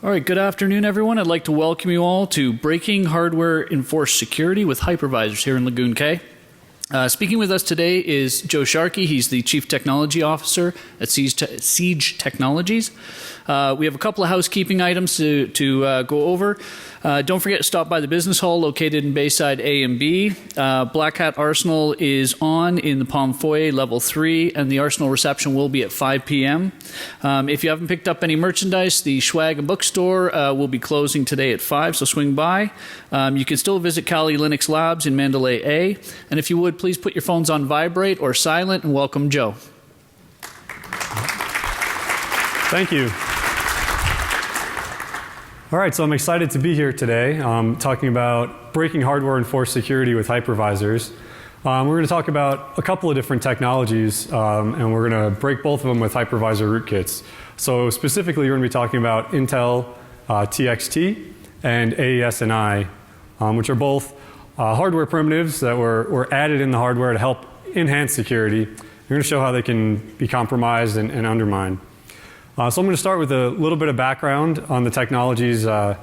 All right, good afternoon, everyone. I'd like to welcome you all to Breaking Hardware Enforced Security with Hypervisors here in Lagoon Cay. Speaking with us today is Joe Sharkey. He's the Chief Technology Officer at Siege Technologies. We have a couple of housekeeping items to go over. Don't forget to stop by the business hall located in Bayside A and B. Black Hat Arsenal is on in the Palm Foyer, level 3, and the Arsenal reception will be at 5 p.m. If you haven't picked up any merchandise, the Schwag and Bookstore will be closing today at 5, so swing by. You can still visit Kali Linux Labs in Mandalay A, and if you would, please put your phones on vibrate or silent, and welcome Joe. Thank you. All right, so I'm excited to be here today talking about breaking hardware enforced security with hypervisors. We're going to talk about a couple of different technologies, and we're going to break both of them with hypervisor rootkits. So specifically, we're going to be talking about Intel TXT and AES-NI, which are both hardware primitives that were added in the hardware to help enhance security. We're going to show how they can be compromised and undermined. So I'm going to start with a little bit of background on the technologies that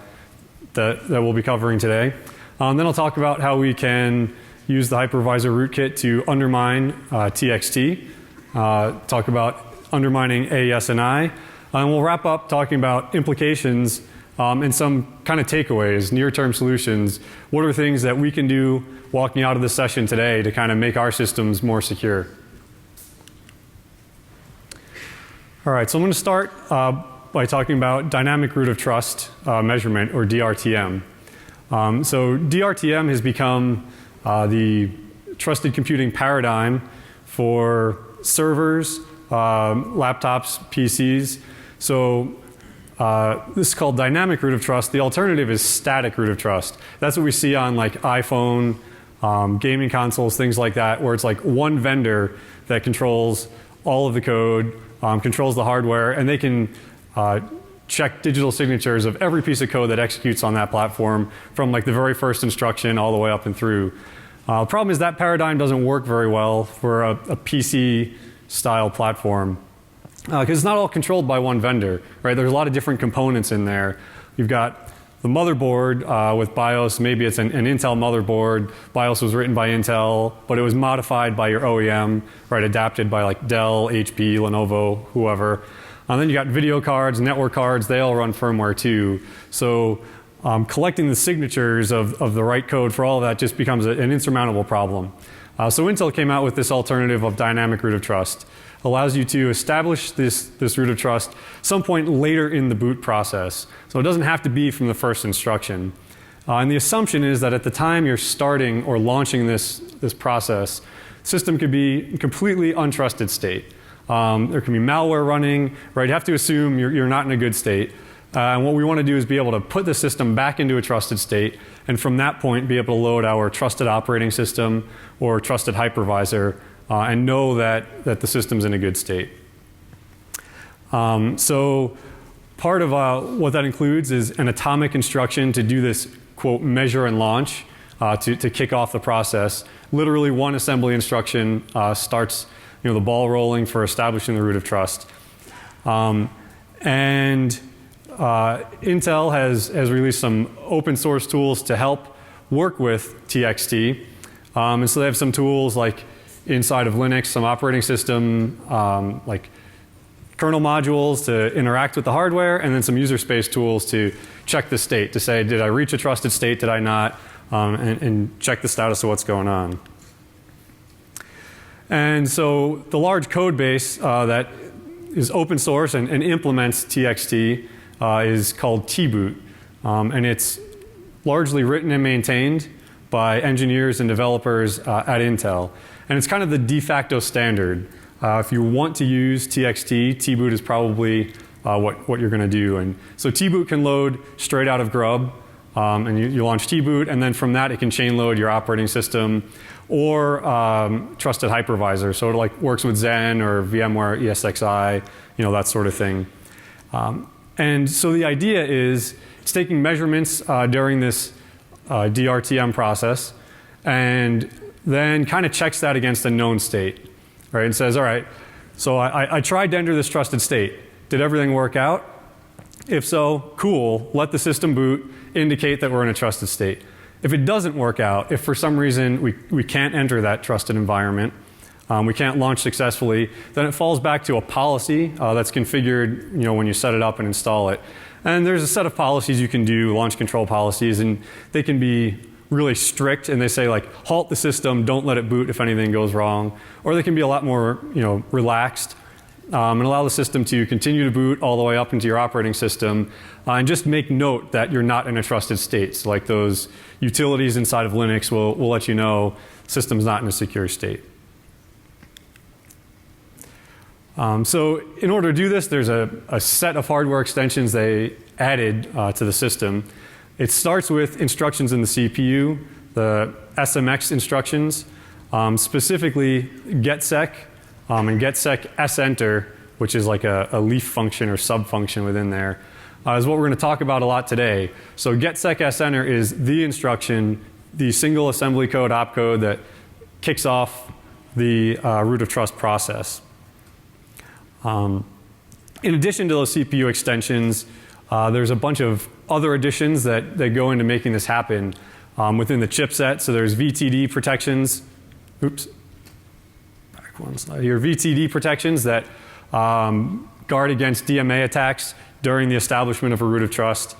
we'll be covering today. Then I'll talk about how we can use the hypervisor rootkit to undermine TXT, talk about undermining AES-NI, and we'll wrap up talking about implications and some kind of takeaways, near-term solutions. What are things that we can do walking out of this session today to kind of make our systems more secure? All right, so I'm going to start by talking about dynamic root of trust measurement, or DRTM. So DRTM has become the trusted computing paradigm for servers, laptops, PCs. So this is called dynamic root of trust. The alternative is static root of trust. That's what we see on like iPhone, gaming consoles, things like that, where it's like one vendor that controls all of the code, controls the hardware, and they can check digital signatures of every piece of code that executes on that platform from like the very first instruction all the way up and through. The problem is that paradigm doesn't work very well for a PC style platform because it's not all controlled by one vendor, right? There's a lot of different components in there. You've got the motherboard with BIOS. Maybe it's an Intel motherboard. BIOS was written by Intel, but it was modified by your OEM, right? Adapted by like Dell, HP, Lenovo, whoever. And then you got video cards, network cards. They all run firmware too. So collecting the signatures of the right code for all of that just becomes an insurmountable problem. So Intel came out with this alternative of dynamic root of trust. Allows you to establish this root of trust some point later in the boot process. So it doesn't have to be from the first instruction. And the assumption is that at the time you're starting or launching this process, system could be completely untrusted state. There can be malware running, right? You have to assume you're not in a good state. And what we want to do is be able to put the system back into a trusted state, and from that point be able to load our trusted operating system or trusted hypervisor and know that the system's in a good state. So part of what that includes is an atomic instruction to do this, quote, measure and launch to kick off the process. Literally one assembly instruction starts the ball rolling for establishing the root of trust. And Intel has released some open source tools to help work with TXT. And so they have some tools like inside of Linux, some operating system, like kernel modules to interact with the hardware, and then some user space tools to check the state, to say, did I reach a trusted state, did I not, and check the status of what's going on. And so the large code base that is open source and implements TXT is called tboot, and it's largely written and maintained by engineers and developers at Intel. And it's kind of the de facto standard. If you want to use TXT, tboot is probably what you're going to do. And so tboot can load straight out of Grub, and you launch tboot, and then from that it can chain load your operating system or trusted hypervisor. So it like works with Zen or VMware ESXi, that sort of thing. And so the idea is it's taking measurements during this DRTM process and then kind of checks that against a known state, right? And says, all right, so I tried to enter this trusted state. Did everything work out? If so, cool, let the system boot, indicate that we're in a trusted state. If it doesn't work out, if for some reason we can't enter that trusted environment, we can't launch successfully, then it falls back to a policy that's configured when you set it up and install it. And there's a set of policies you can do, launch control policies, and they can be really strict, and they say like halt the system, don't let it boot if anything goes wrong. Or they can be a lot more relaxed and allow the system to continue to boot all the way up into your operating system, and just make note that you're not in a trusted state. So like those utilities inside of Linux will let you know the system's not in a secure state. So in order to do this, there's a set of hardware extensions they added to the system. It starts with instructions in the CPU, the SMX instructions, specifically getsec and getsec senter, which is like a leaf function or sub function within there, is what we're going to talk about a lot today. So getsec senter is the instruction, the single assembly code opcode that kicks off the root of trust process. In addition to those CPU extensions, there's a bunch of other additions that go into making this happen within the chipset. So there's VTD protections. Oops. Back one slide here. VTD protections that guard against DMA attacks during the establishment of a root of trust.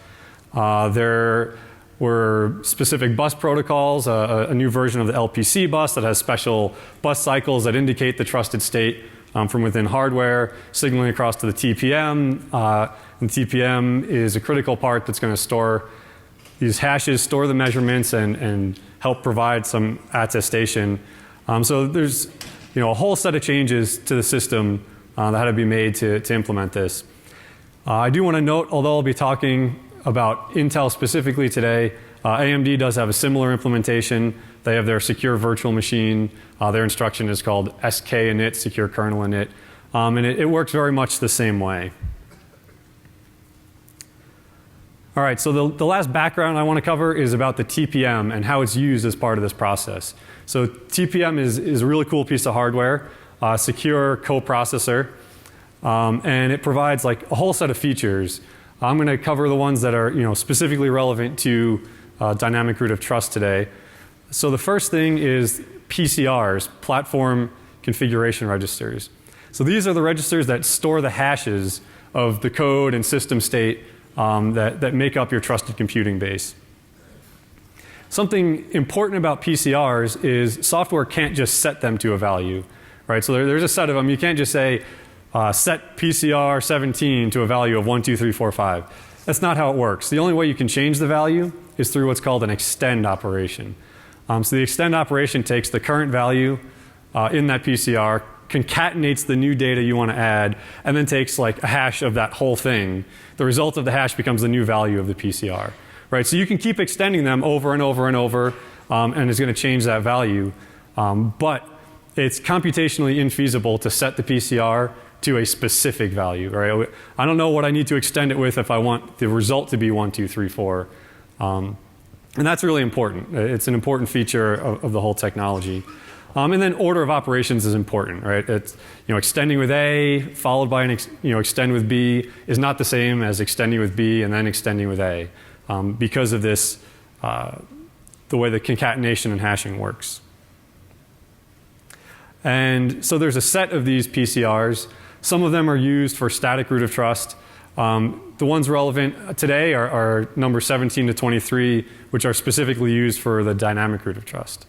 There were specific bus protocols, a new version of the LPC bus that has special bus cycles that indicate the trusted state from within hardware, signaling across to the TPM. And TPM is a critical part that's going to store these hashes, store the measurements, and help provide some attestation. So there's a whole set of changes to the system that had to be made to implement this. I do want to note, although I'll be talking about Intel specifically today, AMD does have a similar implementation. They have their secure virtual machine. Their instruction is called SK init, secure kernel init. And it works very much the same way. All right, so the last background I want to cover is about the TPM and how it's used as part of this process. So TPM is a really cool piece of hardware, secure coprocessor, and it provides like a whole set of features. I'm going to cover the ones that are specifically relevant to dynamic root of trust today. So the first thing is PCRs, platform configuration registers. So these are the registers that store the hashes of the code and system state that make up your trusted computing base. Something important about PCRs is software can't just set them to a value, right? So there's a set of them. You can't just say set PCR 17 to a value of 1, 2, 3, 4, 5. That's not how it works. The only way you can change the value is through what's called an extend operation. So the extend operation takes the current value in that PCR, concatenates the new data you want to add, and then takes like a hash of that whole thing. The result of the hash becomes the new value of the PCR. Right? So you can keep extending them over and over and over, and it's going to change that value. But it's computationally infeasible to set the PCR to a specific value. Right? I don't know what I need to extend it with if I want the result to be 1, 2, 3, 4. And that's really important. It's an important feature of the whole technology. And then order of operations is important, right? It's, extending with A followed by an extend with B is not the same as extending with B and then extending with A, because of this, the way the concatenation and hashing works. And so there's a set of these PCRs. Some of them are used for static root of trust. The ones relevant today are number 17 to 23, which are specifically used for the dynamic root of trust.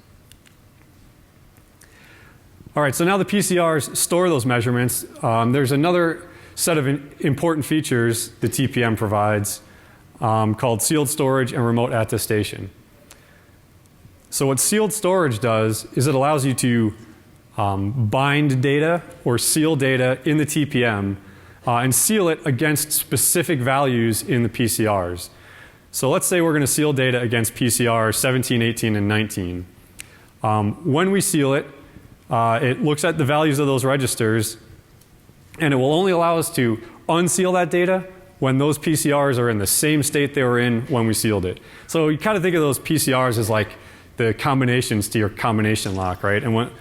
All right, so now the PCRs store those measurements. There's another set of important features the TPM provides called sealed storage and remote attestation. So what sealed storage does is it allows you to bind data or seal data in the TPM and seal it against specific values in the PCRs. So let's say we're going to seal data against PCR 17, 18, and 19. When we seal it, it looks at the values of those registers, and it will only allow us to unseal that data when those PCRs are in the same state they were in when we sealed it. So you kind of think of those PCRs as like the combinations to your combination lock, right? And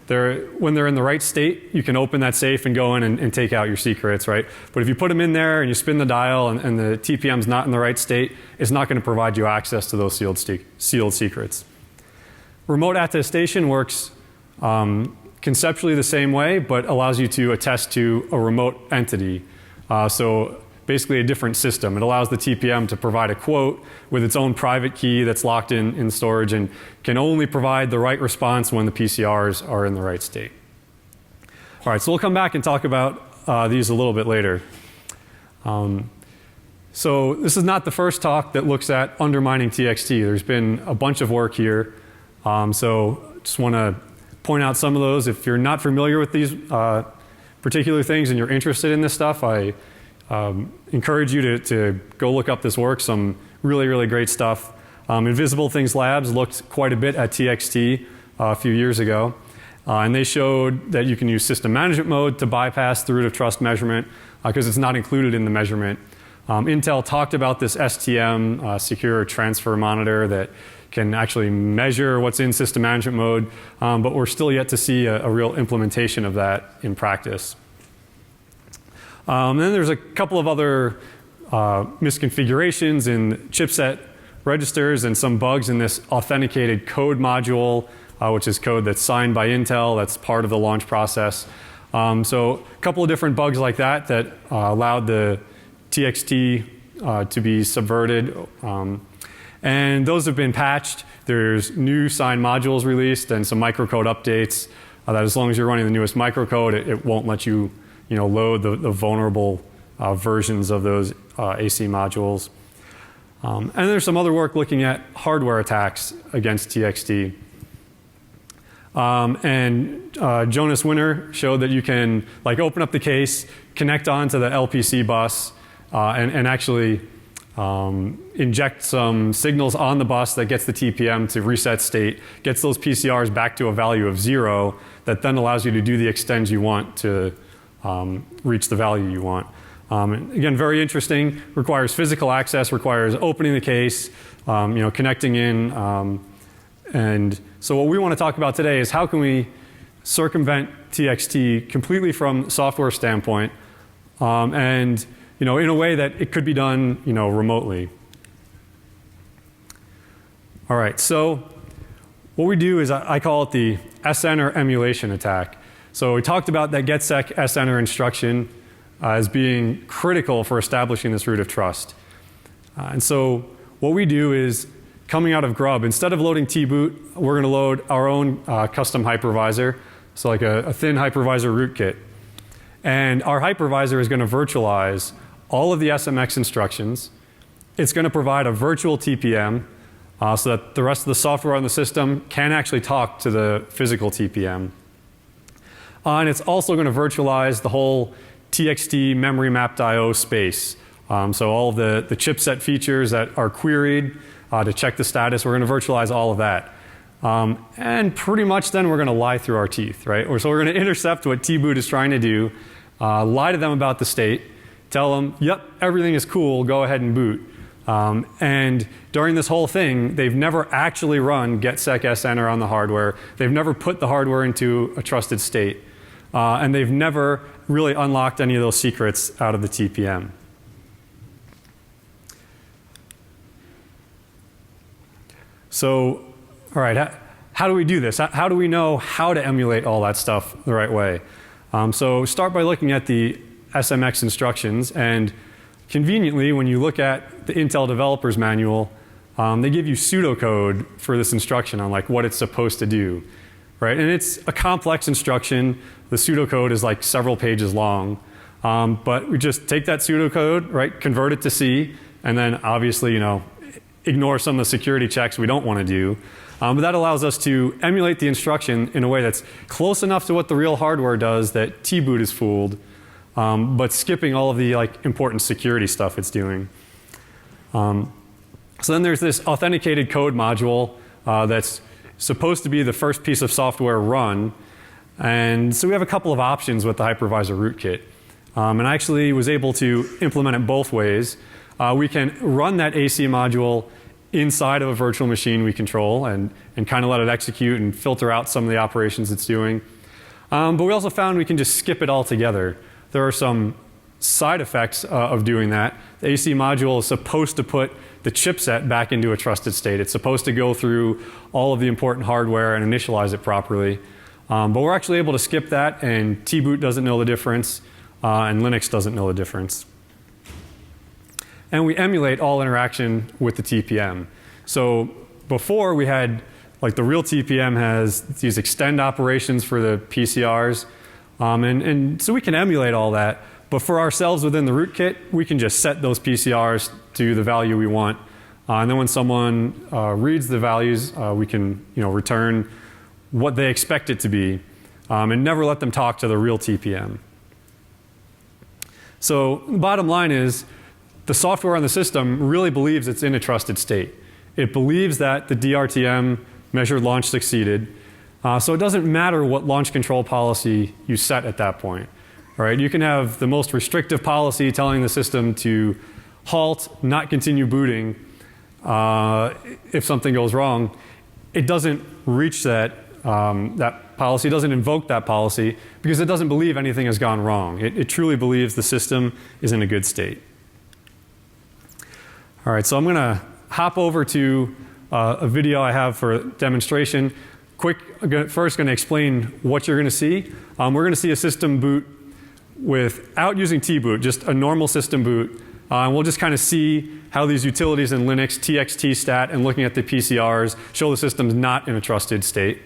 when they're in the right state, you can open that safe and go in and take out your secrets, right? But if you put them in there and you spin the dial and the TPM's not in the right state, it's not going to provide you access to those sealed secrets. Remote attestation works conceptually the same way, but allows you to attest to a remote entity. So basically a different system. It allows the TPM to provide a quote with its own private key that's locked in storage and can only provide the right response when the PCRs are in the right state. All right, so we'll come back and talk about these a little bit later. So this is not the first talk that looks at undermining TXT. There's been a bunch of work here. So just want to point out some of those. If you're not familiar with these particular things and you're interested in this stuff, I encourage you to go look up this work, some really, really great stuff. Invisible Things Labs looked quite a bit at TXT a few years ago, and they showed that you can use system management mode to bypass the root of trust measurement because it's not included in the measurement. Intel talked about this STM, secure transfer monitor, that can actually measure what's in system management mode, but we're still yet to see a real implementation of that in practice. Then there's a couple of other misconfigurations in chipset registers and some bugs in this authenticated code module, which is code that's signed by Intel, that's part of the launch process. So a couple of different bugs like that allowed the TXT to be subverted. And those have been patched. There's new signed modules released and some microcode updates that as long as you're running the newest microcode, it won't let you load the vulnerable versions of those AC modules. And there's some other work looking at hardware attacks against TXT. Jonas Winter showed that you can open up the case, connect onto the LPC bus, and actually inject some signals on the bus that gets the TPM to reset state, gets those PCRs back to a value of 0, that then allows you to do the extends you want to reach the value you want. Again, very interesting, requires physical access, requires opening the case, connecting in. And so what we want to talk about today is how can we circumvent TXT completely from software standpoint, and in a way that it could be done remotely. All right, so what we do is I call it the SN or emulation attack. So we talked about that getsec SNR instruction as being critical for establishing this root of trust. And so what we do is, coming out of Grub, instead of loading tboot, we're going to load our own custom hypervisor, so like a thin hypervisor rootkit. And our hypervisor is going to virtualize all of the SMX instructions. It's going to provide a virtual TPM so that the rest of the software on the system can actually talk to the physical TPM. And it's also going to virtualize the whole TXT memory mapped I/O space. So all of the chipset features that are queried to check the status, we're going to virtualize all of that. And pretty much then we're going to lie through our teeth, right? So we're going to intercept what tboot is trying to do, lie to them about the state, tell them, yep, everything is cool, go ahead and boot. And during this whole thing, they've never actually run getsec SNR on the hardware. They've never put the hardware into a trusted state. And they've never really unlocked any of those secrets out of the TPM. So, all right, how do we do this? How do we know how to emulate all that stuff the right way? So start by looking at the SMX instructions, and conveniently, when you look at the Intel Developer's Manual, they give you pseudocode for this instruction on what it's supposed to do, right? And it's a complex instruction. The pseudocode is several pages long, but we just take that pseudocode, right, convert it to C, and then obviously, ignore some of the security checks we don't want to do. But that allows us to emulate the instruction in a way that's close enough to what the real hardware does that tboot is fooled, but skipping all of the important security stuff it's doing. So then there's this authenticated code module that's supposed to be the first piece of software run. And so we have a couple of options with the hypervisor rootkit. And I actually was able to implement it both ways. We can run that AC module inside of a virtual machine we control and kind of let it execute and filter out some of the operations it's doing. But we also found we can just skip it altogether. There are some side effects of doing that. The AC module is supposed to put the chipset back into a trusted state. It's supposed to go through all of the important hardware and initialize it properly. But we're actually able to skip that, and T-boot doesn't know the difference, and Linux doesn't know the difference. And we emulate all interaction with the TPM. So before we had, like the real TPM has these extend operations for the PCRs, and so we can emulate all that. But for ourselves within the rootkit, we can just set those PCRs to the value we want. And then when someone reads the values, we can return what they expect it to be, and never let them talk to the real TPM. So the bottom line is the software on the system really believes it's in a trusted state. It believes that the DRTM measured launch succeeded. So it doesn't matter what launch control policy you set at that point. Right? You can have the most restrictive policy telling the system to halt, not continue booting if something goes wrong. It doesn't reach that policy, it doesn't invoke that policy because it doesn't believe anything has gone wrong. It truly believes the system is in a good state. All right, so I'm going to hop over to a video I have for demonstration. First going to explain what you're going to see. We're going to see a system boot without using T-boot, just a normal system boot. And we'll just kind of see how these utilities in Linux, TXT stat, and looking at the PCRs show the system's not in a trusted state.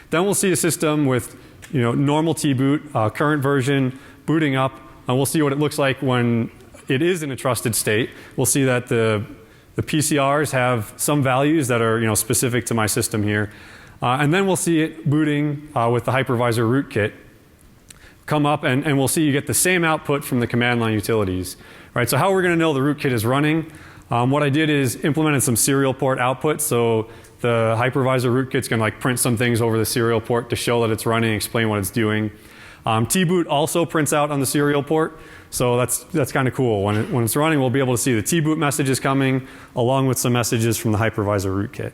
Then we'll see a system with normal T-boot, current version, booting up, and we'll see what it looks like when it is in a trusted state. We'll see that the PCRs have some values that are specific to my system here. And then we'll see it booting with the hypervisor rootkit. Come up and we'll see you get the same output from the command line utilities. Right, so how we're going to know the rootkit is running, what I did is implemented some serial port output. So the hypervisor rootkit's going to print some things over the serial port to show that it's running, explain what it's doing. T-boot also prints out on the serial port, so that's kind of cool. When it's running, we'll be able to see the T-boot messages coming along with some messages from the hypervisor rootkit.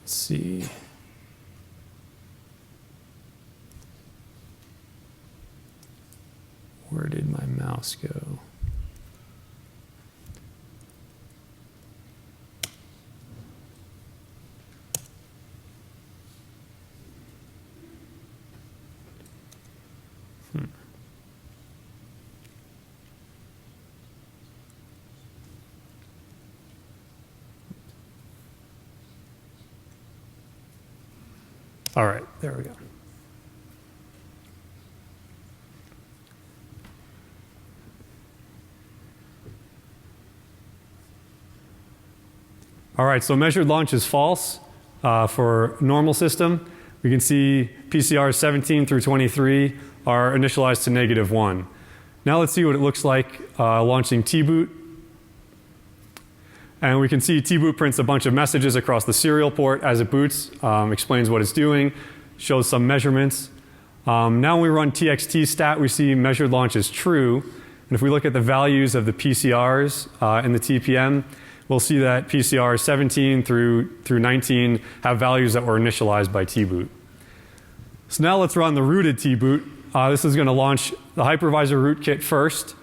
See. Where did my mouse go? All right, there we go. All right, so measured launch is false for normal system. We can see PCRs 17 through 23 are initialized to -1. Now let's see what it looks like launching T-boot. And we can see T-boot prints a bunch of messages across the serial port as it boots, explains what it's doing, shows some measurements. Now when we run TXT stat, we see measured launch is true. And if we look at the values of the PCRs in the TPM, we'll see that PCRs 17 through 19 have values that were initialized by T-boot. So now let's run the rooted T-boot. This is going to launch the hypervisor rootkit first.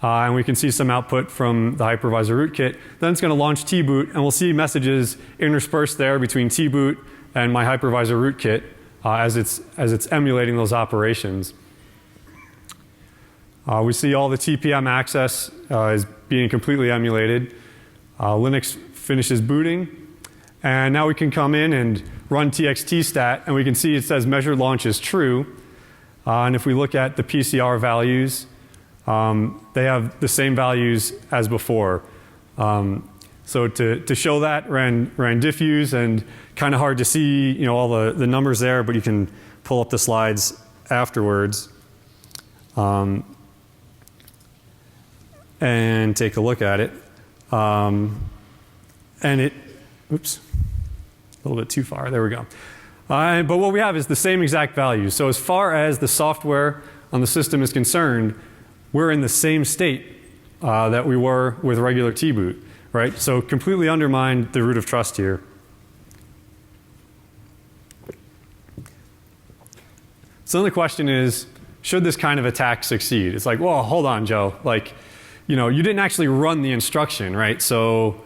And we can see some output from the hypervisor rootkit. Then it's going to launch T-boot, and we'll see messages interspersed there between T-boot and my hypervisor rootkit as it's emulating those operations. We see all the TPM access is being completely emulated. Linux finishes booting, and now we can come in and run TXT stat, and we can see it says measured launch is true. And if we look at the PCR values, they have the same values as before. So to show that, ran diffuse, and kind of hard to see all the numbers there, but you can pull up the slides afterwards and take a look at it. And it, oops, a little bit too far. There we go. But what we have is the same exact values. So as far as the software on the system is concerned, we're in the same state that we were with regular tboot, right? So completely undermined the root of trust here. So then the question is, should this kind of attack succeed? It's like, well, hold on, Joe. Like, you didn't actually run the instruction, right? So,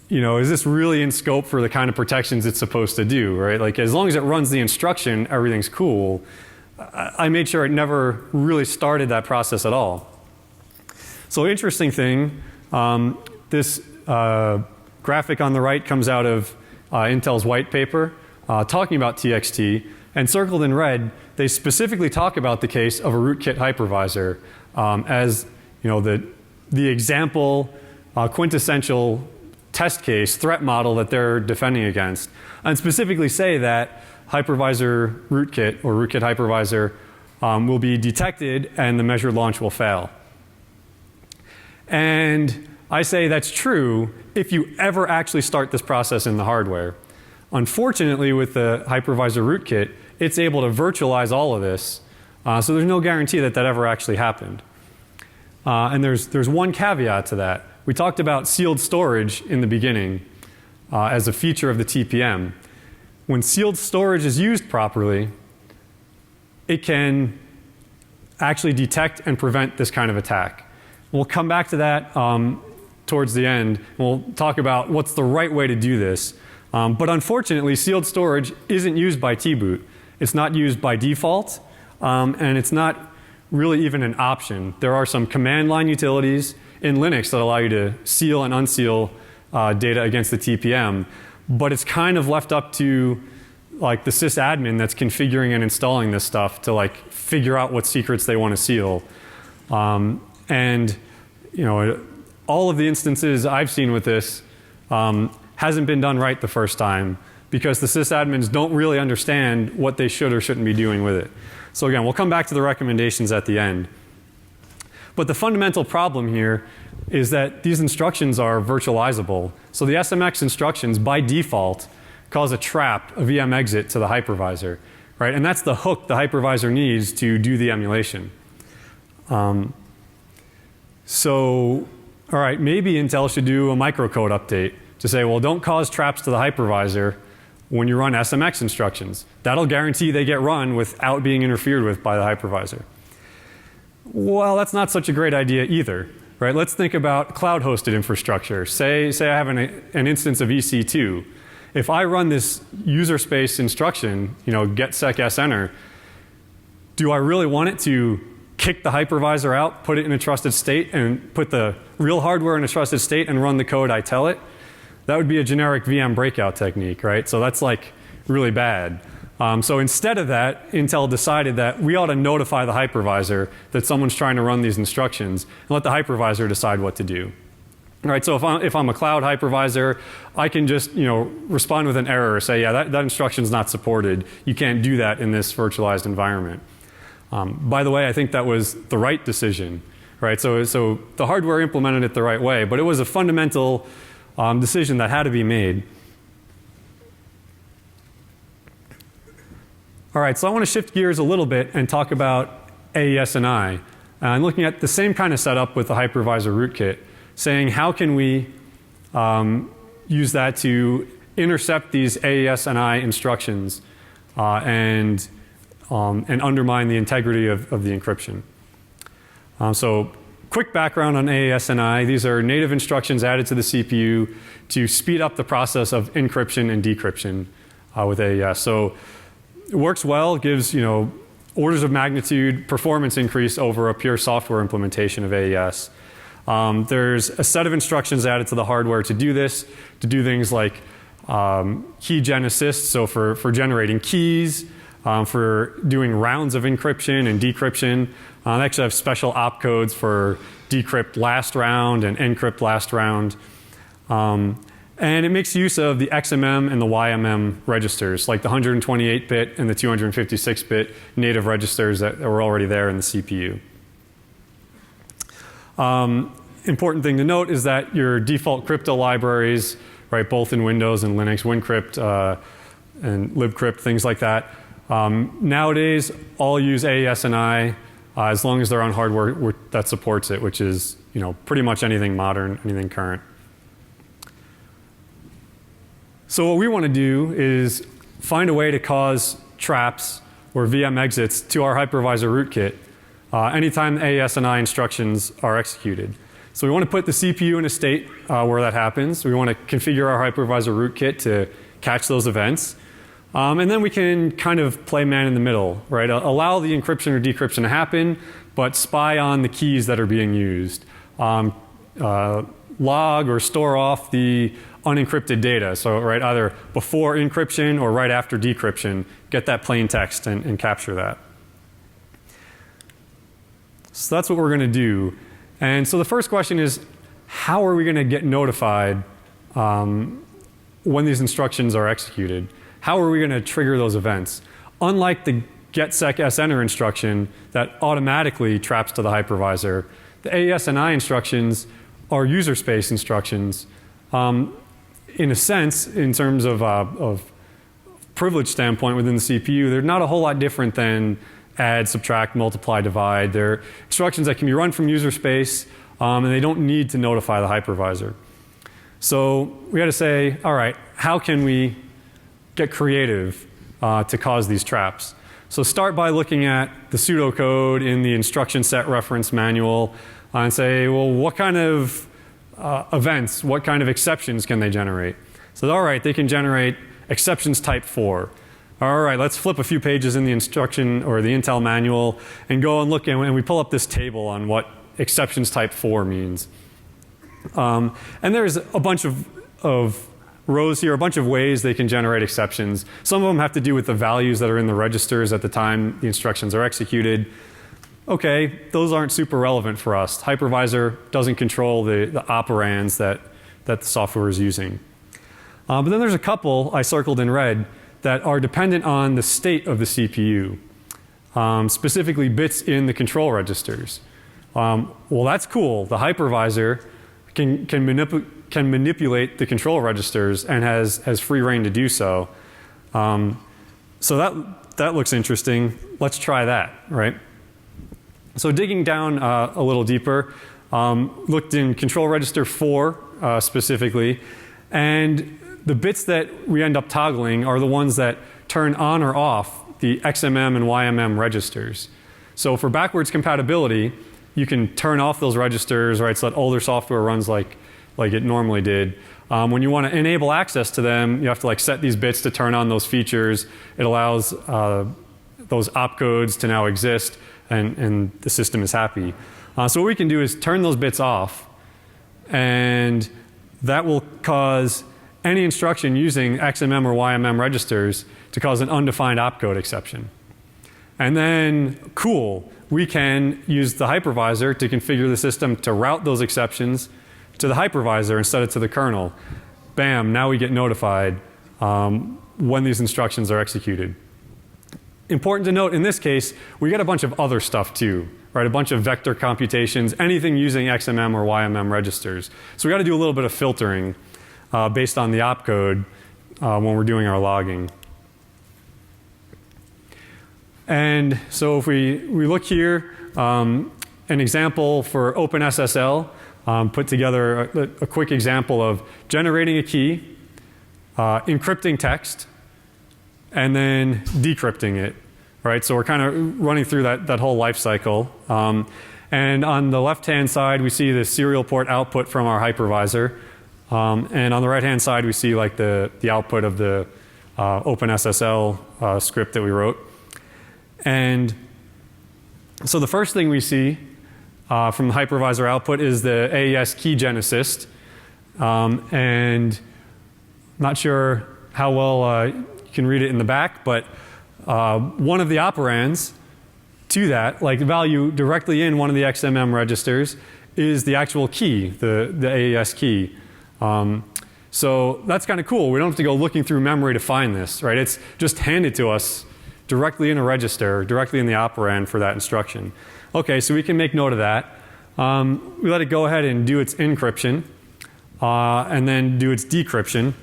is this really in scope for the kind of protections it's supposed to do, right? Like, as long as it runs the instruction, everything's cool. I made sure it never really started that process at all. So interesting thing, this graphic on the right comes out of Intel's white paper talking about TXT. And circled in red, they specifically talk about the case of a rootkit hypervisor as the example, quintessential test case, threat model that they're defending against. And specifically say that hypervisor rootkit or rootkit hypervisor will be detected and the measured launch will fail. And I say that's true if you ever actually start this process in the hardware. Unfortunately, with the hypervisor rootkit, it's able to virtualize all of this. So there's no guarantee that that ever actually happened. And there's one caveat to that. We talked about sealed storage in the beginning as a feature of the TPM. When sealed storage is used properly, it can actually detect and prevent this kind of attack. We'll come back to that towards the end. We'll talk about what's the right way to do this. But unfortunately, sealed storage isn't used by tboot. It's not used by default, and it's not really even an option. There are some command line utilities in Linux that allow you to seal and unseal data against the TPM, but it's kind of left up to like the sysadmin that's configuring and installing this stuff to like figure out what secrets they want to seal. And all of the instances I've seen with this hasn't been done right the first time because the sysadmins don't really understand what they should or shouldn't be doing with it. So again, we'll come back to the recommendations at the end. But the fundamental problem here is that these instructions are virtualizable. So the SMX instructions by default cause a trap, a VM exit to the hypervisor, right? And that's the hook the hypervisor needs to do the emulation. So, all right, maybe Intel should do a microcode update to say, well, don't cause traps to the hypervisor when you run SMX instructions. That'll guarantee they get run without being interfered with by the hypervisor. Well, that's not such a great idea either, right? Let's think about cloud-hosted infrastructure. Say I have an instance of EC2. If I run this user space instruction, get sec senter, do I really want it to kick the hypervisor out, put it in a trusted state, and put the real hardware in a trusted state and run the code I tell it? That would be a generic VM breakout technique, right? So that's like really bad. So instead of that, Intel decided that we ought to notify the hypervisor that someone's trying to run these instructions and let the hypervisor decide what to do. All right, so if I'm a cloud hypervisor, I can just respond with an error, say, yeah, that instruction's not supported. You can't do that in this virtualized environment. By the way, I think that was the right decision, right? So the hardware implemented it the right way, but it was a fundamental decision that had to be made. All right, so I want to shift gears a little bit and talk about AES-NI. I'm looking at the same kind of setup with the hypervisor rootkit, saying how can we use that to intercept these AES-NI instructions and undermine the integrity of the encryption. So quick background on AES-NI. These are native instructions added to the CPU to speed up the process of encryption and decryption with AES. So it works well, gives orders of magnitude performance increase over a pure software implementation of AES. There's a set of instructions added to the hardware to do this, to do things like key gen assist, so for generating keys, for doing rounds of encryption and decryption. They actually have special opcodes for decrypt last round and encrypt last round. And it makes use of the XMM and the YMM registers, like the 128-bit and the 256-bit native registers that were already there in the CPU. Important thing to note is that your default crypto libraries, right, both in Windows and Linux, WinCrypt and libcrypt, things like that, nowadays all use AES-NI as long as they're on hardware that supports it, which is pretty much anything modern, anything current. So what we want to do is find a way to cause traps or VM exits to our hypervisor rootkit anytime AES-NI instructions are executed. So we want to put the CPU in a state where that happens. We want to configure our hypervisor rootkit to catch those events. And then we can kind of play man in the middle, right? Allow the encryption or decryption to happen, but spy on the keys that are being used. Log or store off the unencrypted data. So right, either before encryption or right after decryption, get that plain text and capture that. So that's what we're going to do. And so the first question is, how are we going to get notified when these instructions are executed? How are we going to trigger those events? Unlike the get-sec-senter instruction that automatically traps to the hypervisor, the AES-NI instructions are user space instructions. In a sense, in terms of privilege standpoint within the CPU, they're not a whole lot different than add, subtract, multiply, divide. They're instructions that can be run from user space, and they don't need to notify the hypervisor. So we had to say, all right, how can we get creative to cause these traps? So start by looking at the pseudocode in the instruction set reference manual and say, well, what kind of events, what kind of exceptions can they generate? So all right, they can generate exceptions type 4. All right, let's flip a few pages in the instruction or the Intel manual and go and look, and we pull up this table on what exceptions type 4 means. And there's a bunch of rows here, a bunch of ways they can generate exceptions. Some of them have to do with the values that are in the registers at the time the instructions are executed. Okay, those aren't super relevant for us. Hypervisor doesn't control the operands that the software is using. But then there's a couple I circled in red that are dependent on the state of the CPU, specifically bits in the control registers. Well, that's cool. The hypervisor can manipulate the control registers and has free reign to do so. So that looks interesting. Let's try that, right? So digging down a little deeper, looked in control register 4 specifically, and the bits that we end up toggling are the ones that turn on or off the XMM and YMM registers. So for backwards compatibility, you can turn off those registers, right, so that older software runs like it normally did. When you want to enable access to them, you have to set these bits to turn on those features. It allows those opcodes to now exist, and the system is happy. So what we can do is turn those bits off, and that will cause any instruction using XMM or YMM registers to cause an undefined opcode exception. And then, cool, we can use the hypervisor to configure the system to route those exceptions to the hypervisor instead of to the kernel. Bam, now we get notified when these instructions are executed. Important to note, in this case, we get a bunch of other stuff too, right? A bunch of vector computations, anything using XMM or YMM registers. So we got to do a little bit of filtering based on the opcode when we're doing our logging. And so if we look here, an example for OpenSSL, put together a quick example of generating a key, encrypting text, and then decrypting it, right? So we're kind of running through that whole life cycle. And on the left-hand side, we see the serial port output from our hypervisor. And on the right-hand side, we see the output of the OpenSSL script that we wrote. And so the first thing we see from the hypervisor output is the AES key gen assist. And not sure how well you can read it in the back, but one of the operands to that, the value directly in one of the XMM registers, is the actual key, the AES key. So that's kind of cool. We don't have to go looking through memory to find this, right? It's just handed to us directly in a register, directly in the operand for that instruction. Okay, so we can make note of that. We let it go ahead and do its encryption, and then do its decryption.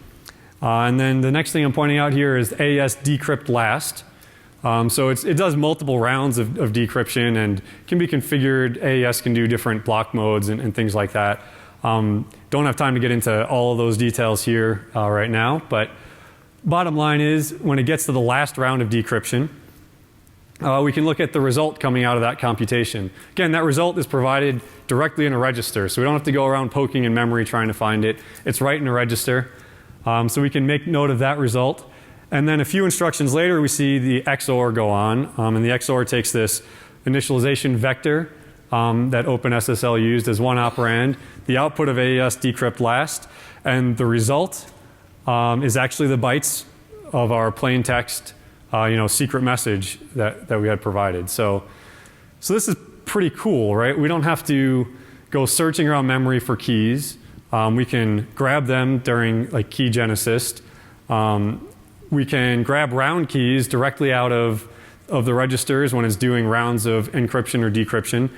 And then the next thing I'm pointing out here is AES decrypt last. So it does multiple rounds of decryption and can be configured. AES can do different block modes and things like that. Don't have time to get into all of those details here right now, but bottom line is when it gets to the last round of decryption, we can look at the result coming out of that computation. Again, that result is provided directly in a register, so we don't have to go around poking in memory trying to find it. It's right in a register, so we can make note of that result. And then a few instructions later, we see the XOR go on, and the XOR takes this initialization vector that OpenSSL used as one operand, the output of AES decrypt last, and the result is actually the bytes of our plain text secret message that we had provided. So this is pretty cool, right? We don't have to go searching around memory for keys. We can grab them during like key genesis. We can grab round keys directly out of the registers when it's doing rounds of encryption or decryption.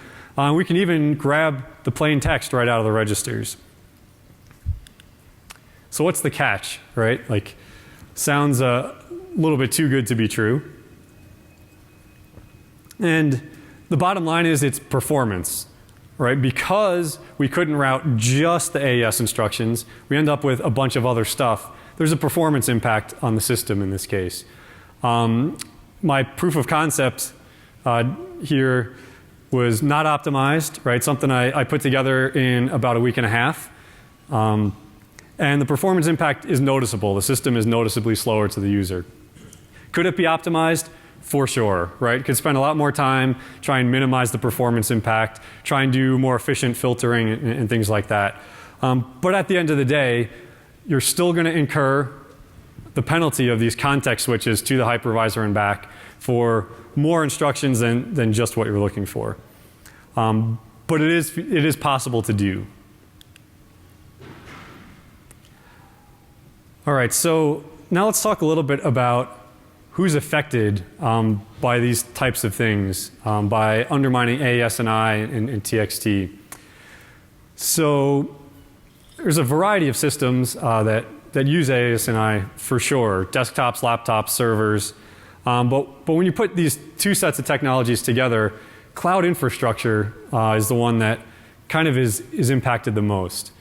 We can even grab the plain text right out of the registers. So what's the catch, right? Like, sounds a little bit too good to be true. And the bottom line is it's performance, right? Because we couldn't route just the AES instructions, we end up with a bunch of other stuff. There's a performance impact on the system in this case. My proof of concept here was not optimized, right? Something I put together in about a week and a half. And the performance impact is noticeable. The system is noticeably slower to the user. Could it be optimized? For sure, right? Could spend a lot more time, try and minimize the performance impact, try and do more efficient filtering and things like that. But at the end of the day, you're still going to incur the penalty of these context switches to the hypervisor and back for more instructions than just what you're looking for. But it is possible to do. All right, so now let's talk a little bit about who's affected by these types of things, by undermining AES-NI and TXT. So there's a variety of systems that use AES-NI for sure, desktops, laptops, servers. But when you put these two sets of technologies together, cloud infrastructure is the one that kind of is impacted the most,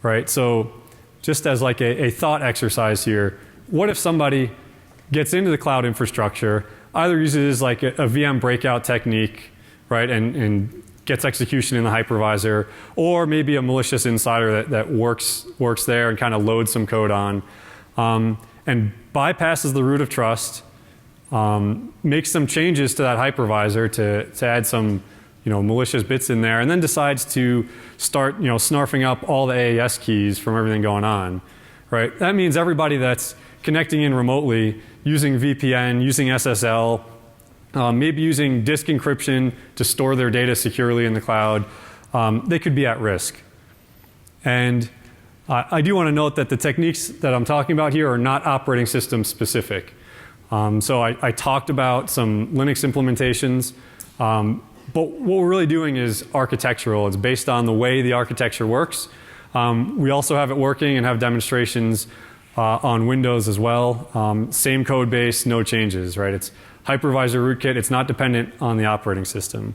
right? So just as like a thought exercise here, what if somebody gets into the cloud infrastructure, either uses like a VM breakout technique, right, and gets execution in the hypervisor, or maybe a malicious insider that works there and kind of loads some code on, and bypasses the root of trust, makes some changes to that hypervisor to add some malicious bits in there, and then decides to start snarfing up all the AES keys from everything going on, right? That means everybody that's connecting in remotely, using VPN, using SSL, maybe using disk encryption to store their data securely in the cloud, they could be at risk. And I do want to note that the techniques that I'm talking about here are not operating system specific. So I talked about some Linux implementations, but what we're really doing is architectural. It's based on the way the architecture works. We also have it working and have demonstrations on Windows as well. Same code base, no changes, right? It's hypervisor rootkit. It's not dependent on the operating system.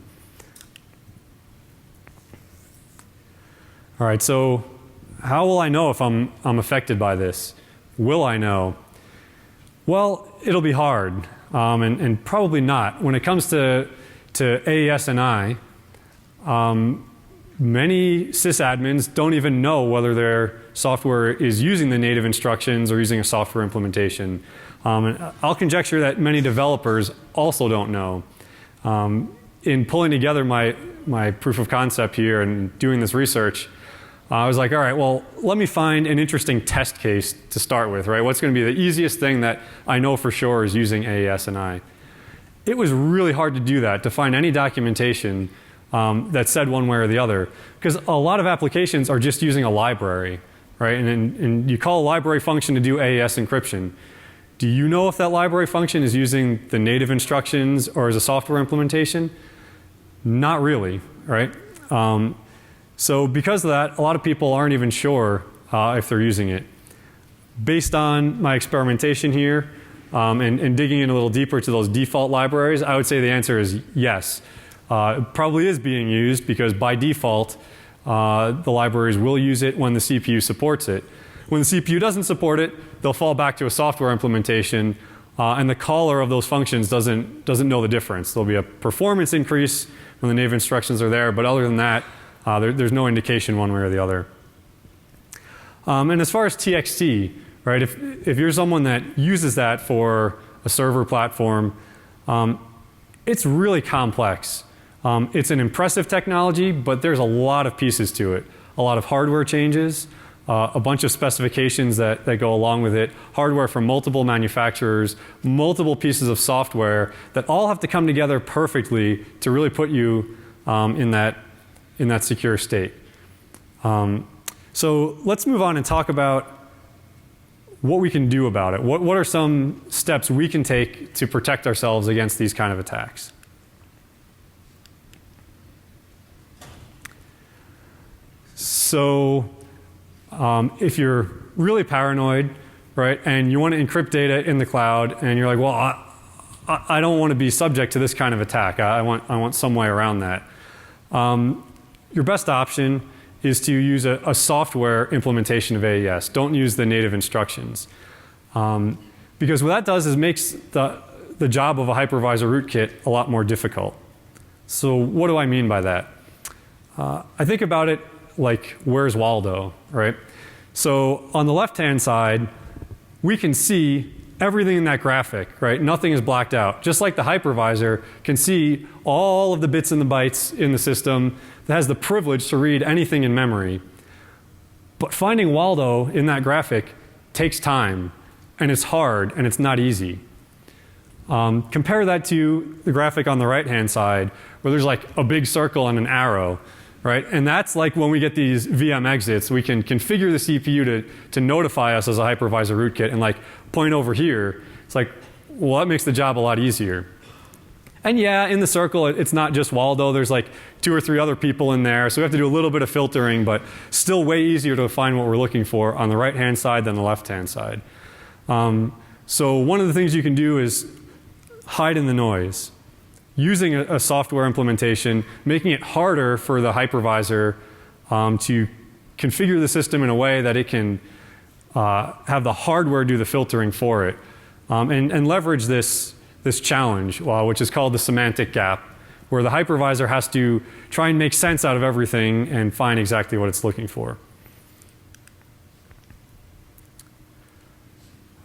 All right, so how will I know if I'm affected by this? Will I know? Well, it'll be hard, and probably not. When it comes to AES-NI, many sysadmins don't even know whether their software is using the native instructions or using a software implementation. And I'll conjecture that many developers also don't know. In pulling together my proof of concept here and doing this research, I was like, all right, well, let me find an interesting test case to start with, right? What's going to be the easiest thing that I know for sure is using AES-NI? It was really hard to do that, to find any documentation that said one way or the other, because a lot of applications are just using a library, right? And you call a library function to do AES encryption. Do you know if that library function is using the native instructions or is a software implementation? Not really, right? So because of that, a lot of people aren't even sure if they're using it. Based on my experimentation here, and digging in a little deeper to those default libraries, I would say the answer is yes. It probably is being used because by default, the libraries will use it when the CPU supports it. When the CPU doesn't support it, they'll fall back to a software implementation, and the caller of those functions doesn't know the difference. There'll be a performance increase when the native instructions are there, but other than that, there's no indication one way or the other. And as far as TXT, right, if you're someone that uses that for a server platform, it's really complex. It's an impressive technology, but there's a lot of pieces to it. A lot of hardware changes, a bunch of specifications that go along with it, hardware from multiple manufacturers, multiple pieces of software that all have to come together perfectly to really put you in that secure state. So let's move on and talk about what we can do about it. What are some steps we can take to protect ourselves against these kind of attacks? So if you're really paranoid, right, and you want to encrypt data in the cloud, and you're like, well, I don't want to be subject to this kind of attack. I want some way around that. Your best option is to use a software implementation of AES. Don't use the native instructions. Because what that does is makes the job of a hypervisor rootkit a lot more difficult. So what do I mean by that? I think about it like, where's Waldo, right? So on the left-hand side, we can see everything in that graphic, right? Nothing is blacked out. Just like the hypervisor can see all of the bits and the bytes in the system that has the privilege to read anything in memory. But finding Waldo in that graphic takes time, and it's hard, and it's not easy. Compare that to the graphic on the right-hand side, where there's like a big circle and an arrow, right? And that's like when we get these VM exits, we can configure the CPU to notify us as a hypervisor rootkit and like point over here. It's like, well, that makes the job a lot easier. And yeah, in the circle, it's not just Waldo. There's like 2 or 3 other people in there. So we have to do a little bit of filtering, but still way easier to find what we're looking for on the right-hand side than the left-hand side. So one of the things you can do is hide in the noise. Using a software implementation, making it harder for the hypervisor to configure the system in a way that it can have the hardware do the filtering for it, and leverage this challenge, which is called the semantic gap, where the hypervisor has to try and make sense out of everything and find exactly what it's looking for.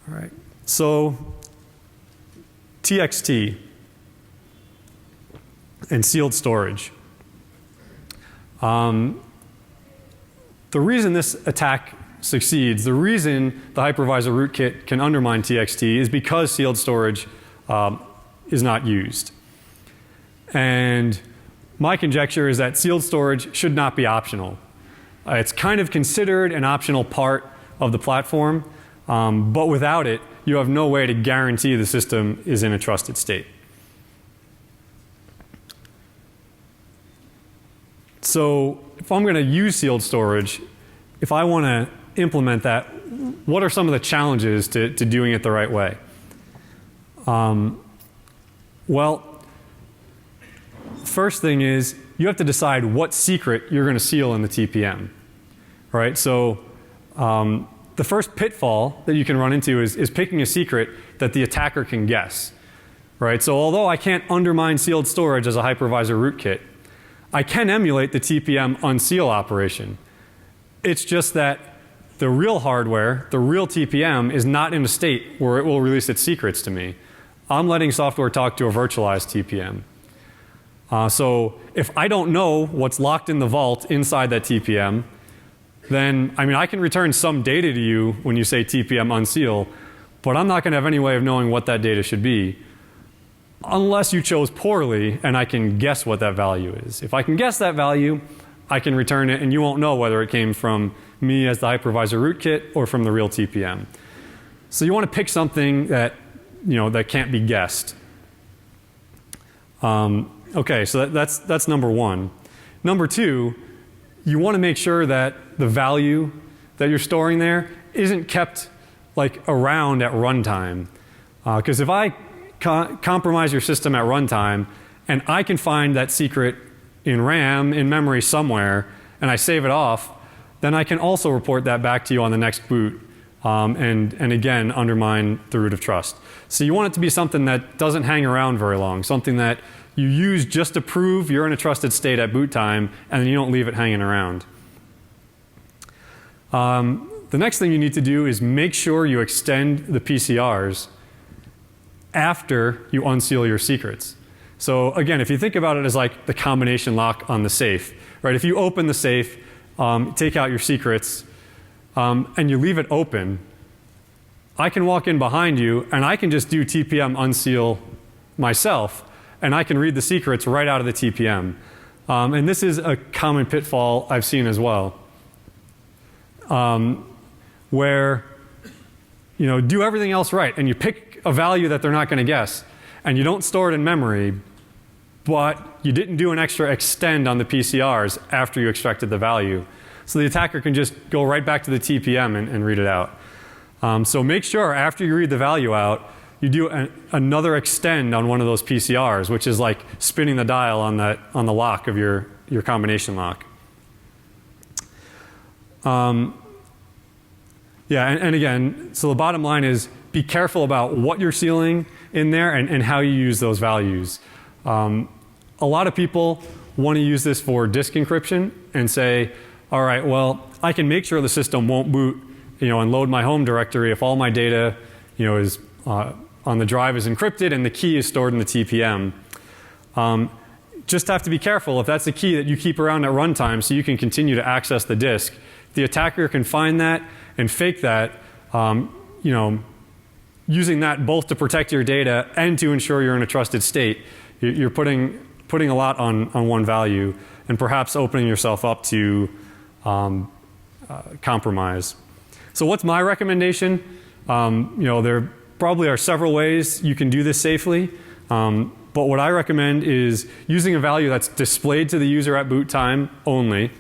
All right, so TXT and sealed storage. The reason this attack succeeds, the reason the hypervisor rootkit can undermine TXT is because sealed storage is not used. And my conjecture is that sealed storage should not be optional. It's kind of considered an optional part of the platform, but without it, you have no way to guarantee the system is in a trusted state. So if I'm going to use sealed storage, if I want to implement that, what are some of the challenges to doing it the right way? Well, first thing is you have to decide what secret you're going to seal in the TPM. Right? So the first pitfall that you can run into is picking a secret that the attacker can guess. Right? So although I can't undermine sealed storage as a hypervisor rootkit, I can emulate the TPM unseal operation. It's just that the real hardware, the real TPM, is not in a state where it will release its secrets to me. I'm letting software talk to a virtualized TPM. So if I don't know what's locked in the vault inside that TPM, then I can return some data to you when you say TPM unseal, but I'm not going to have any way of knowing what that data should be unless you chose poorly and I can guess what that value is. If I can guess that value, I can return it and you won't know whether it came from me as the hypervisor rootkit or from the real TPM. So you want to pick something that, that can't be guessed. Okay, so that's number one. Number two, you want to make sure that the value that you're storing there isn't kept like around at runtime. Because if I compromise your system at runtime and I can find that secret in RAM, in memory somewhere, and I save it off, then I can also report that back to you on the next boot and again undermine the root of trust. So you want it to be something that doesn't hang around very long, something that you use just to prove you're in a trusted state at boot time and then you don't leave it hanging around. The next thing you need to do is make sure you extend the PCRs after you unseal your secrets. So again, if you think about it as like the combination lock on the safe, right? If you open the safe, take out your secrets, and you leave it open, I can walk in behind you and I can just do TPM unseal myself, and I can read the secrets right out of the TPM. And this is a common pitfall I've seen as well, where do everything else right, and you pick a value that they're not going to guess, and you don't store it in memory, but you didn't do an extra extend on the PCRs after you extracted the value. So the attacker can just go right back to the TPM and read it out. So make sure after you read the value out, you do another extend on one of those PCRs, which is like spinning the dial on the lock of your combination lock. Yeah, and again, so the bottom line is be careful about what you're sealing in there and how you use those values. A lot of people want to use this for disk encryption and say, all right, well, I can make sure the system won't boot, and load my home directory if all my data, is on the drive is encrypted and the key is stored in the TPM. Just have to be careful if that's the key that you keep around at runtime so you can continue to access the disk. The attacker can find that and fake that, using that both to protect your data and to ensure you're in a trusted state. You're putting a lot on one value and perhaps opening yourself up to compromise. So what's my recommendation? There probably are several ways you can do this safely. But what I recommend is using a value that's displayed to the user at boot time only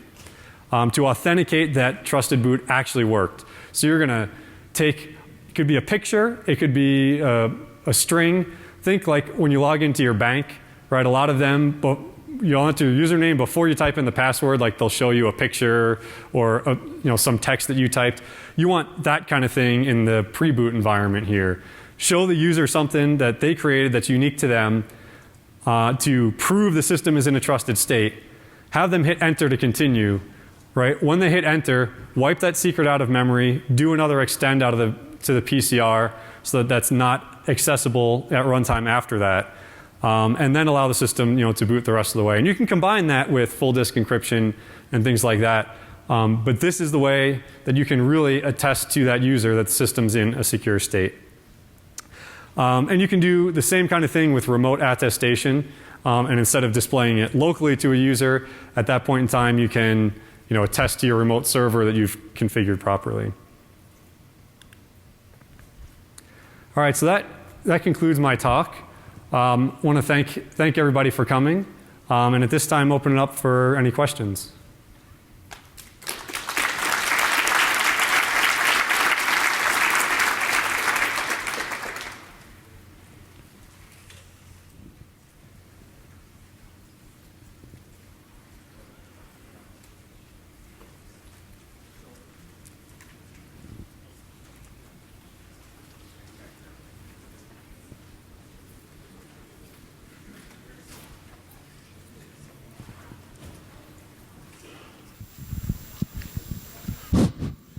to authenticate that trusted boot actually worked. So you're going to take, it could be a picture, it could be a string. Think like when you log into your bank, right? A lot of them, but you'll enter your username before you type in the password, like they'll show you a picture or some text that you typed. You want that kind of thing in the pre-boot environment here. Show the user something that they created that's unique to them to prove the system is in a trusted state. Have them hit enter to continue. Right? When they hit enter, wipe that secret out of memory, do another extend out of to the PCR so that that's not accessible at runtime after that, and then allow the system to boot the rest of the way. And you can combine that with full disk encryption and things like that. But this is the way that you can really attest to that user that the system's in a secure state. And you can do the same kind of thing with remote attestation. And instead of displaying it locally to a user, at that point in time you can attest to your remote server that you've configured properly. All right, so that concludes my talk. Want to thank everybody for coming, and at this time open it up for any questions.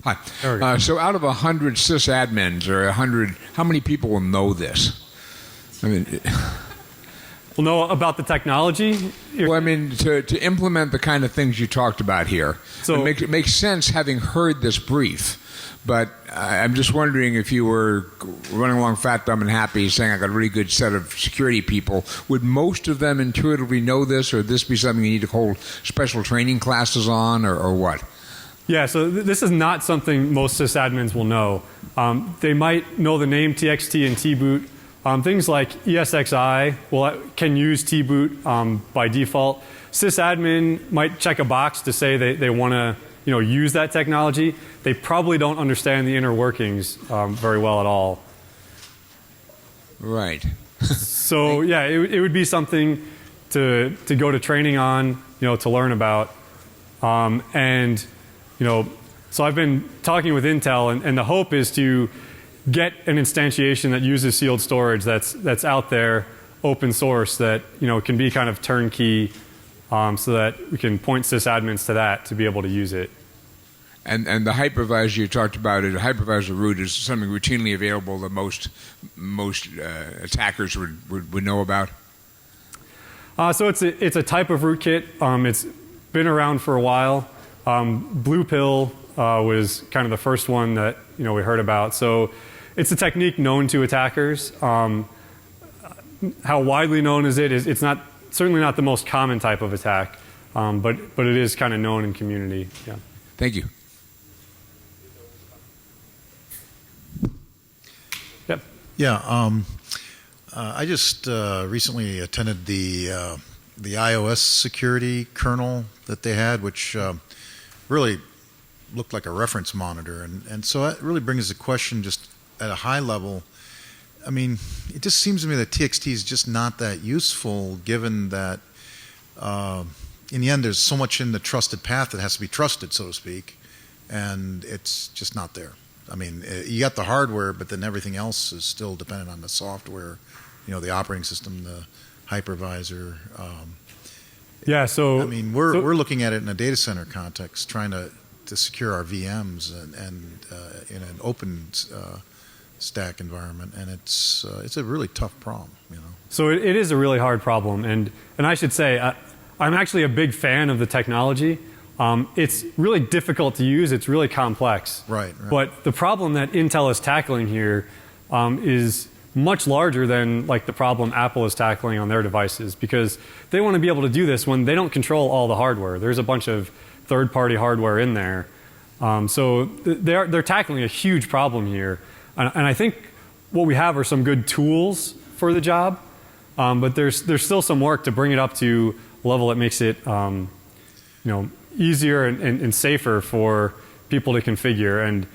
Hi. So out of 100 sysadmins or 100, how many people will know this? I mean, will know about the technology? Well, I mean, to implement the kind of things you talked about here. So it makes sense having heard this brief. But I'm just wondering if you were running along fat, dumb, and happy saying I got a really good set of security people, would most of them intuitively know this, or would this be something you need to hold special training classes on, or what? Yeah, so this is not something most sysadmins will know. They might know the name TXT and tboot. Things like ESXi can use tboot by default. Sysadmin might check a box to say they want to use that technology. They probably don't understand the inner workings very well at all. Right. So yeah, it would be something to go to training on, to learn about. And so I've been talking with Intel, and the hope is to get an instantiation that uses sealed storage that's out there, open source, that can be kind of turnkey, so that we can point sysadmins to that to be able to use it. And the hypervisor you talked about, a hypervisor root is something routinely available that most attackers would know about. So it's a type of rootkit. It's been around for a while. Blue Pill was kind of the first one that we heard about. So it's a technique known to attackers. How widely known is it? It's certainly not the most common type of attack, but it is kind of known in community. Yeah. Thank you. Yep. Yeah. I just recently attended the iOS security kernel that they had, which really looked like a reference monitor. And so that really brings the question just at a high level. I mean, it just seems to me that TXT is just not that useful, given that in the end there's so much in the trusted path that has to be trusted, so to speak, and it's just not there. I mean, you got the hardware, but then everything else is still dependent on the software, the operating system, the hypervisor. Yeah, so I mean, we're looking at it in a data center context, trying to secure our VMs and in an open stack environment, and it's a really tough problem. So it is a really hard problem, and I should say I'm actually a big fan of the technology. It's really difficult to use. It's really complex. Right. But the problem that Intel is tackling here is much larger than like the problem Apple is tackling on their devices, because they want to be able to do this when they don't control all the hardware. There's a bunch of third-party hardware in there. So they're tackling a huge problem here. And I think what we have are some good tools for the job, but there's still some work to bring it up to a level that makes it easier and safer for people to configure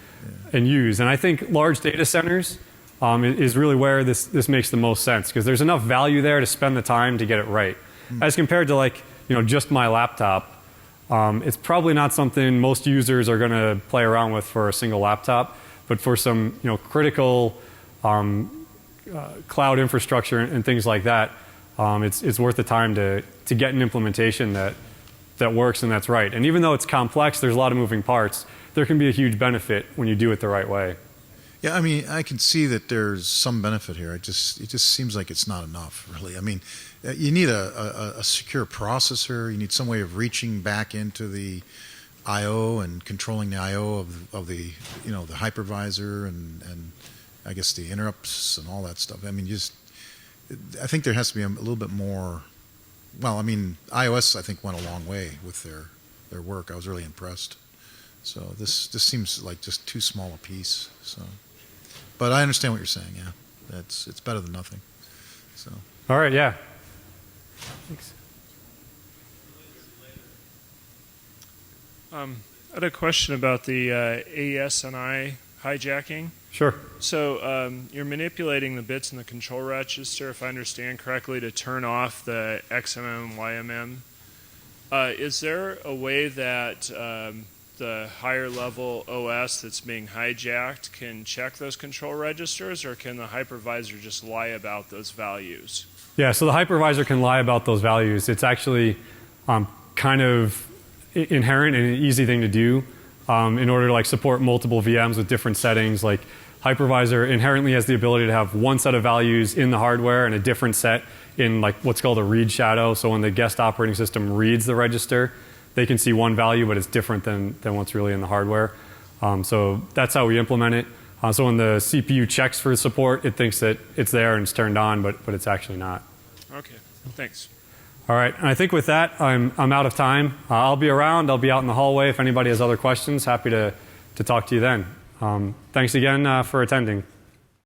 and use. And I think large data centers is really where this makes the most sense, because there's enough value there to spend the time to get it right. As compared to just my laptop, it's probably not something most users are going to play around with for a single laptop, but for some critical cloud infrastructure and things like that, it's worth the time to get an implementation that works and that's right. And even though it's complex, there's a lot of moving parts, there can be a huge benefit when you do it the right way. Yeah, I mean, I can see that there's some benefit here. It just seems like it's not enough, really. I mean, you need a secure processor. You need some way of reaching back into the I/O and controlling the I/O of the the hypervisor and I guess the interrupts and all that stuff. I mean, I think there has to be a little bit more. Well, I mean, iOS I think went a long way with their work. I was really impressed. So this seems like just too small a piece. So, but I understand what you're saying. Yeah, it's better than nothing. So. All right. Yeah. Thanks. I had a question about the AES-NI hijacking. Sure. So you're manipulating the bits in the control register, if I understand correctly, to turn off the XMM and YMM. Is there a way that the higher level OS that's being hijacked can check those control registers, or can the hypervisor just lie about those values? Yeah, so the hypervisor can lie about those values. It's actually kind of inherent and an easy thing to do in order to support multiple VMs with different settings. Like hypervisor inherently has the ability to have one set of values in the hardware and a different set in what's called a read shadow. So when the guest operating system reads the register, they can see one value, but it's different than what's really in the hardware. So that's how we implement it. So when the CPU checks for support, it thinks that it's there and it's turned on, but it's actually not. Okay, thanks. All right, and I think with that, I'm out of time. I'll be around. I'll be out in the hallway. If anybody has other questions, happy to talk to you then. Thanks again for attending.